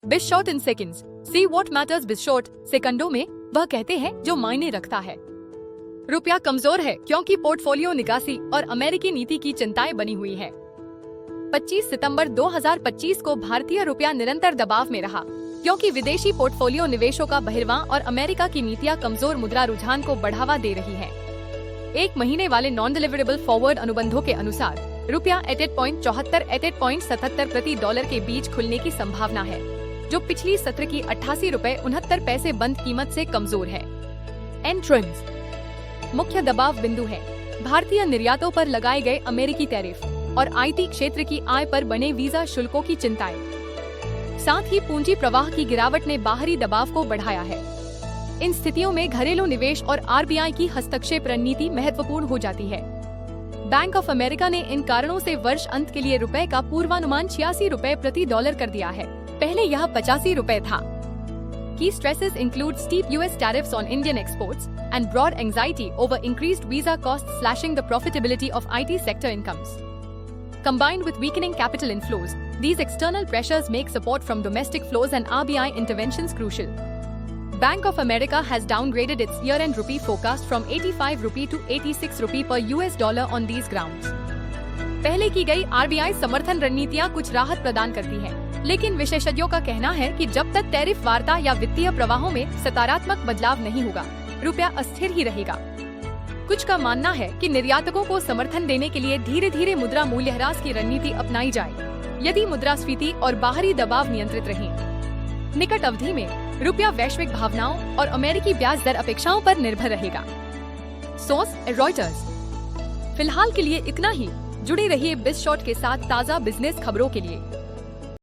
बिशॉट in seconds, see what matters बिशॉट। सेकंडों में वह कहते हैं जो मायने रखता है। रुपया कमजोर है क्योंकि पोर्टफोलियो निकासी और अमेरिकी नीति की चिंताएं बनी हुई है। 25 सितंबर 2025 को भारतीय रुपया निरंतर दबाव में रहा क्योंकि विदेशी पोर्टफोलियो निवेशों का बहिर्वां और अमेरिका की नीतियां कमजोर मुद्रा रुझान को बढ़ावा दे रही है। एक महीने वाले नॉन डिलीवरेबल फॉरवर्ड अनुबंधों के अनुसार रुपया 88.77 प्रति डॉलर के बीच खुलने की संभावना है, जो पिछली सत्र की 88 रुपए 69 पैसे बंद कीमत से कमजोर है। एंट्रेंस मुख्य दबाव बिंदु है भारतीय निर्यातों पर लगाए गए अमेरिकी टैरिफ और आईटी क्षेत्र की आय पर बने वीजा शुल्कों की चिंताएं। साथ ही पूंजी प्रवाह की गिरावट ने बाहरी दबाव को बढ़ाया है। इन स्थितियों में घरेलू निवेश और आरबीआई की हस्तक्षेप रणनीति महत्वपूर्ण हो जाती है। बैंक ऑफ अमेरिका ने इन कारणों से वर्ष अंत के लिए रुपए का पूर्वानुमान 86 रुपए प्रति डॉलर कर दिया है, पहले यह 85 रुपए था। Key stresses include steep US tariffs on Indian exports and broad anxiety over increased visa costs slashing the profitability of IT sector incomes. Combined with weakening capital inflows, these external pressures make support from domestic flows and RBI interventions crucial. Bank of America has downgraded its year-end rupee forecast from 85 rupee to 86 rupee per US dollar on these grounds. पहले की गई RBI समर्थन रणनीतियां कुछ राहत प्रदान करती हैं, लेकिन विशेषज्ञों का कहना है कि जब तक टैरिफ वार्ता या वित्तीय प्रवाहों में सकारात्मक बदलाव नहीं होगा, रुपया अस्थिर ही रहेगा। कुछ का मानना है कि निर्यातकों को समर्थन देने के लिए धीरे धीरे मुद्रा मूल्यह्रास की रणनीति अपनाई जाए, यदि मुद्रास्फीति और बाहरी दबाव नियंत्रित रहें। निकट अवधि में रुपया वैश्विक भावनाओं और अमेरिकी ब्याज दर अपेक्षाओं पर निर्भर रहेगा। Source Reuters. फिलहाल के लिए इतना ही। जुड़े रहिए बिशॉट के साथ ताज़ा बिजनेस खबरों के लिए।